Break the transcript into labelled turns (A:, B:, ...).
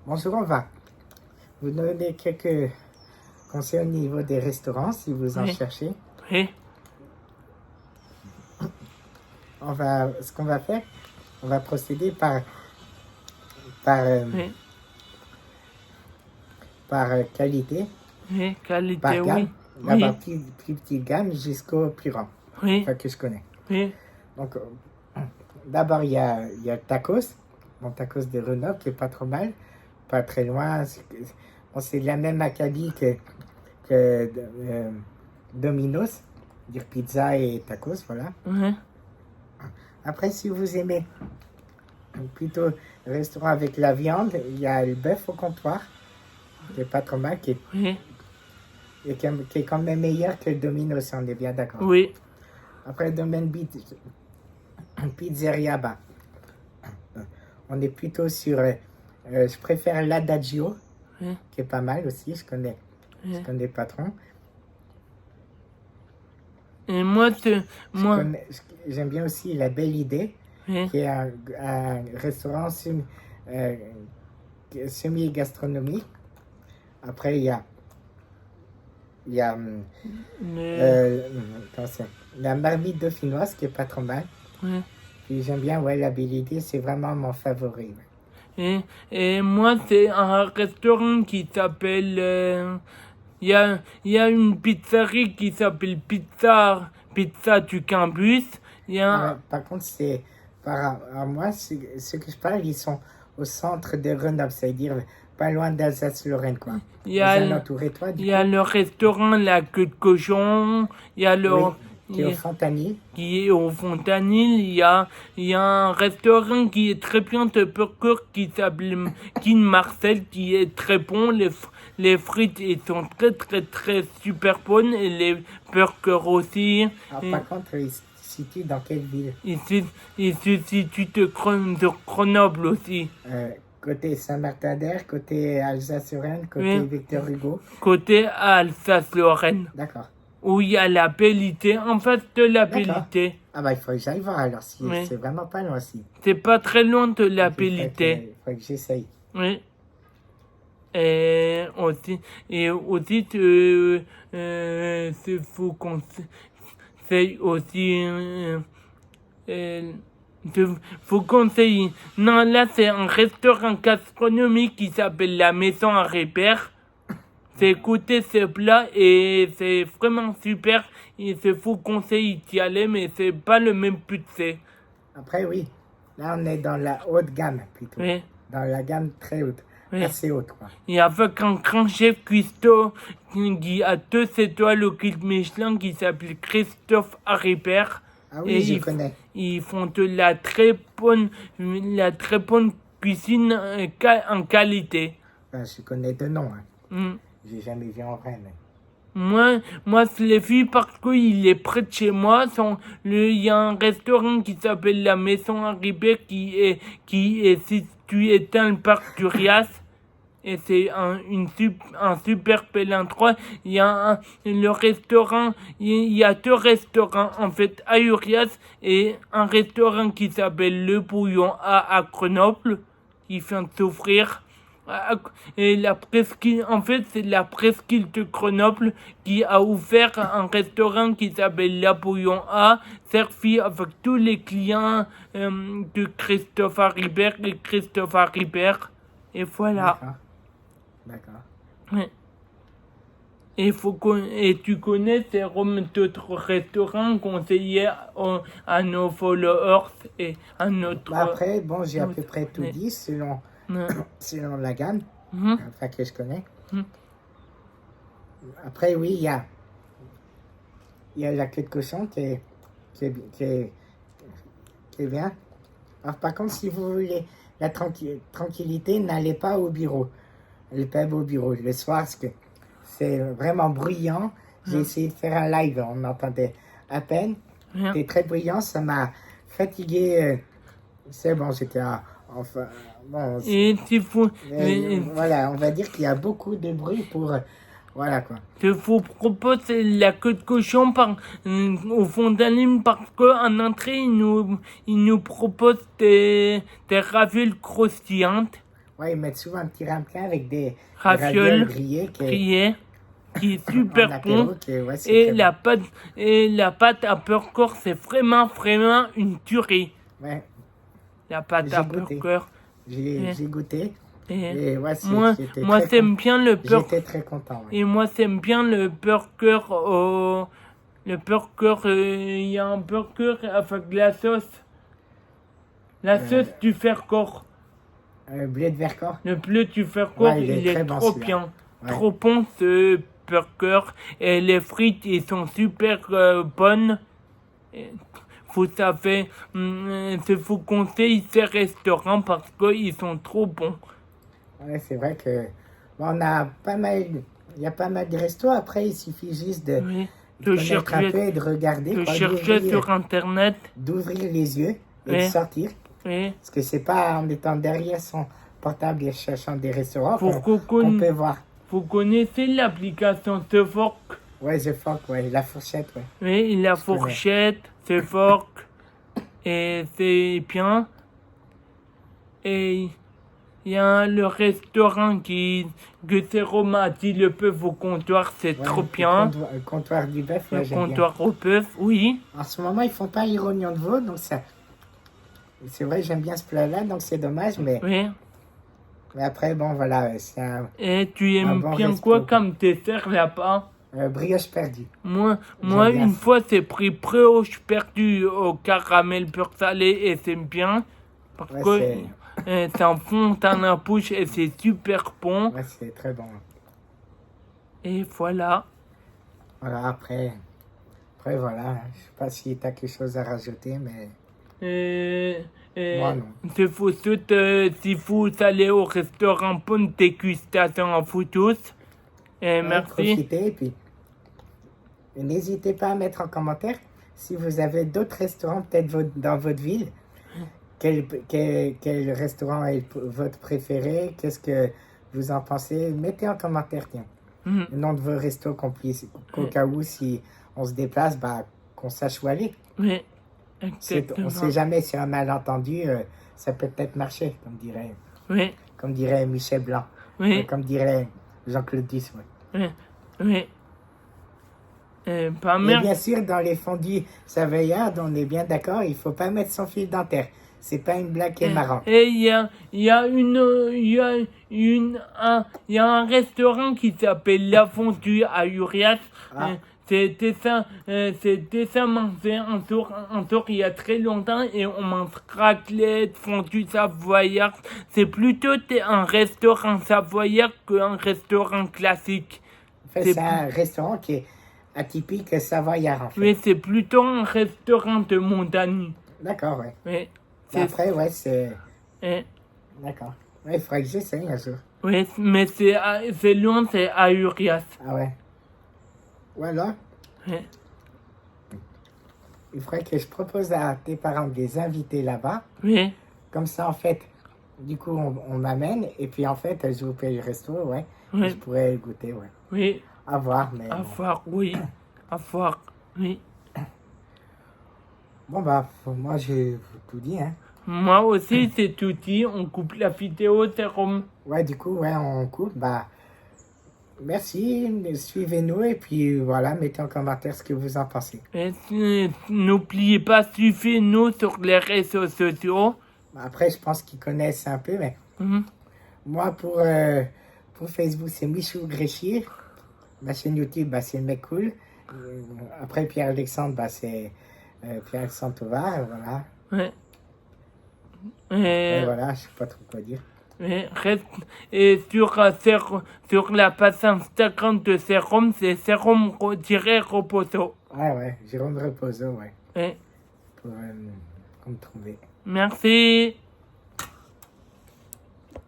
A: Bonjour, on va vous donner quelques conseils au niveau des restaurants si vous en cherchez.
B: Oui.
A: Ce qu'on va faire, on va procéder par qualité,
B: Oui, qualité,
A: par gamme,
B: oui.
A: d'abord plus petite gamme jusqu'au plus grand,
B: Oui.
A: enfin, que je connais.
B: Oui.
A: Donc, d'abord, il y a tacos, mon tacos de Grenoble qui est pas trop mal, pas très loin. C'est de la même acabit que Domino's, dire pizza et tacos, voilà.
B: Oui.
A: Après, si vous aimez plutôt le restaurant avec la viande, il y a le bœuf au comptoir, qui est pas trop mal, qui est quand même meilleur que le Domino's, on est bien d'accord.
B: Oui.
A: Après, domaine pizzeria, bah, on est plutôt sur, je préfère l'Adagio, qui est pas mal aussi, je connais le patron.
B: Et moi,
A: j'aime bien aussi La Belle Idée, qui est un restaurant semi-gastronomique. Après, il y a la marmite dauphinoise, qui est pas trop mal. Puis j'aime bien, La Belle Idée, c'est vraiment mon favori.
B: Et moi, c'est un restaurant qui s'appelle... Il y a une pizzerie qui s'appelle Pizza du Campus.
A: Par contre, à moi, ceux que je parle, ils sont au centre de Grenoble, c'est-à-dire pas loin d'Alsace-Lorraine, quoi.
B: Il y a le restaurant La Queue de Cochon, il y a le...
A: qui est au Fontanil.
B: Il y a un restaurant qui est très bien de burger qui s'appelle Kin Marcel, qui est très bon. Les frites ils sont très super bonnes et les burgers aussi.
A: Par contre, il se situe dans quelle ville?
B: Il se situe de Grenoble aussi.
A: Côté Saint-Martin-d'Air, côté Alsace-Lorraine, côté Victor Hugo.
B: Côté Alsace-Lorraine.
A: D'accord.
B: Où il y a la Bellité, en face de la Bellité.
A: Ah bah il faut que j'aille voir alors, c'est vraiment pas loin aussi.
B: C'est pas très loin de la Bellité.
A: Il faut que j'essaye.
B: Oui. Et aussi, il faut qu'on conseille aussi, faut conseiller. Non, là c'est un restaurant gastronomique qui s'appelle la Maison à Répère. C'est goûter ce plat et c'est vraiment super. Il se faut conseiller d'y aller, mais c'est pas le même budget.
A: Après, oui. Là, on est dans la haute gamme, plutôt.
B: Oui.
A: Dans la gamme très haute. Oui. Assez haute, quoi.
B: Et avec un grand chef cuistot qui a 2 étoiles au guide Michelin qui s'appelle Christophe Haribert.
A: Ah oui, je connais.
B: Ils font de la très bonne cuisine en qualité.
A: Ben, je connais deux noms, hein. J'ai jamais vu en vrai, mais...
B: Moi, je l'ai vu parce qu'il est près de chez moi. Il y a un restaurant qui s'appelle la Maison Haribert qui est situé dans le parc du Rias. Et c'est un super bel endroit. Il y a il y a 2 restaurants en fait à Urias et un restaurant qui s'appelle Le Bouillon à Grenoble qui vient s'ouvrir. Et en fait, c'est la presqu'île de Grenoble qui a ouvert un restaurant qui s'appelle La Bouillon A, servi avec tous les clients de Christophe Haribert et Christophe Haribert. Et voilà.
A: D'accord.
B: Ouais. Et tu connais d'autres restaurants conseillés à nos followers et à notre...
A: Après, bon, j'ai à peu près tout dit selon la gamme, enfin que je connais. Après, oui, il y a la queue de cochon qui est bien. Alors, par contre, si vous voulez la tranquillité, n'allez pas au bureau. Le pub au bureau. Le soir, parce que c'est vraiment bruyant. J'ai essayé de faire un live, on entendait à peine. C'était très bruyant, ça m'a fatigué. C'est bon, j'étais enfin... Bon, voilà, on va dire qu'il y a beaucoup de bruit pour... voilà, quoi.
B: Je vous propose la queue de cochon au Fontanil parce qu'en entrée, il nous propose des ravioles croustillantes.
A: Ouais, ils mettent souvent un petit ramequin avec des
B: ravioles
A: grillés
B: grillés, qui est
A: en
B: super
A: apéro,
B: bon.
A: ouais, c'est
B: Et
A: très
B: la pâte à burger, c'est vraiment une tuerie.
A: bon. Ouais,
B: La pâte à
A: j'ai goûté.
B: burger.
A: J'ai
B: Et,
A: goûté.
B: et
A: Et ouais,
B: moi,
A: j'étais
B: moi
A: très
B: j'aime bien le burger.
A: J'étais très content. Ouais.
B: Et moi, j'aime bien le burger au... Le burger, il y a un burger avec la sauce. La sauce
A: Euh,
B: du Vercors.
A: Blé de Vercors.
B: Le bleu du Vercors,
A: Ouais, il est très bon,
B: trop
A: celui-là.
B: bien.
A: Ouais.
B: Trop bon ce burger. Et les frites, ils sont super bonnes. Et vous savez, je vous conseille ces restaurants parce qu'ils sont trop bons.
A: Ouais, c'est vrai que bon, on a pas mal, il y a pas mal de restos. Après, il suffit juste de
B: Oui.
A: connaître un peu et de regarder,
B: De
A: quoi,
B: chercher sur Internet.
A: d'ouvrir les yeux et de
B: Oui.
A: sortir.
B: Oui.
A: Parce que c'est pas en étant derrière son portable et cherchant des restaurants
B: Pour
A: qu'on peut voir.
B: Vous connaissez l'application The Fork?
A: Ouais, The Fork, ouais, la fourchette, ouais.
B: Oui, la
A: Je connais.
B: fourchette, The Fork, et c'est bien. Et il y a le restaurant que Jérôme a dit le bœuf au comptoir, c'est
A: Ouais,
B: trop bien.
A: Le comptoir du bœuf,
B: Le
A: ouais, j'aime bien.
B: comptoir au bœuf, oui.
A: En ce moment, ils font pas les rognons de veau, donc ça. C'est vrai, j'aime bien ce plat-là, donc c'est dommage, mais
B: Oui.
A: après, bon, voilà, c'est un
B: Et tu aimes
A: bon
B: bien
A: resto,
B: quoi
A: quoi.
B: comme dessert là-bas?
A: brioche perdue.
B: Moi
A: J'aime bien
B: une
A: ça.
B: fois, j'ai pris brioche perdue au caramel beurre salé et c'est bien. Parce
A: Ouais,
B: que ça fond dans la bouche et c'est super bon.
A: Ouais, c'est très bon.
B: Et voilà.
A: Voilà, après voilà, je sais pas si tu as quelque chose à rajouter, mais Moi, non.
B: Je vous souhaite, si vous allez au restaurant, bonne dégustation à vous tous. Et
A: ouais,
B: merci.
A: profitez, et puis n'hésitez pas à mettre en commentaire si vous avez d'autres restaurants, peut-être dans votre ville. Quel restaurant est votre préféré? Qu'est-ce que vous en pensez? Mettez en commentaire, tiens.
B: Mhm.
A: Le nom de vos restos qu'au cas où, si on se déplace, bah, qu'on sache où aller.
B: Oui,
A: On
B: exactement.
A: sait jamais si un malentendu, ça peut peut-être marcher,
B: Oui,
A: comme dirait Michel Blanc,
B: oui,
A: comme dirait Jean-Claude Duss. Ouais.
B: oui, oui. Pas
A: Et
B: mal.
A: bien sûr, dans les fondus savoyards, on est bien d'accord, il faut pas mettre son fil dentaire. C'est pas une blague qui est marrante.
B: Et il y a un restaurant qui s'appelle La Fondue à Urias.
A: Ah.
B: C'était ça mangé un jour il y a très longtemps et on mange raclette, fondue savoyard. C'est plutôt un restaurant savoyard qu'un restaurant classique.
A: En fait, c'est un restaurant qui est atypique savoyard, en fait.
B: Mais c'est plutôt un restaurant de montagne.
A: D'accord, ouais.
B: Oui,
A: Après, ouais, c'est...
B: eh,
A: D'accord. Ouais, il faudrait que j'essaye un jour.
B: oui, mais c'est loin, c'est à Urias.
A: Ah ouais. Voilà.
B: Oui.
A: Il faudrait que je propose à tes parents de les inviter là-bas.
B: Oui.
A: Comme ça, en fait, du coup, on m'amène. Et puis, en fait, je vous paye le resto, ouais.
B: Oui.
A: Je pourrais goûter, ouais.
B: Oui,
A: À voir, mais...
B: à
A: bon.
B: voir, oui. À voir, oui.
A: Bon, bah, moi, j'ai tout dit, hein.
B: Moi aussi, c'est tout dit. On coupe la vidéo, Jérôme.
A: Ouais, du coup, ouais, on coupe. Bah, merci, suivez-nous. Et puis, voilà, mettez en commentaire ce que vous en pensez.
B: Et n'oubliez pas, suivez-nous sur les réseaux sociaux.
A: Après, je pense qu'ils connaissent un peu, mais...
B: Mhm.
A: Moi, pour Facebook, c'est Michou Gréchir. Ma chaîne YouTube, bah, c'est le mec cool. Après, Pierre-Alexandre, bah, c'est Pierre-Alexandre Tovar, voilà.
B: Ouais.
A: Et voilà, je sais pas trop quoi dire.
B: Et sur la page Instagram de Jérôme, c'est Jérôme-Reposo.
A: Ouais, Jérôme Reposo, ouais.
B: Ouais.
A: Pour me trouver.
B: Merci.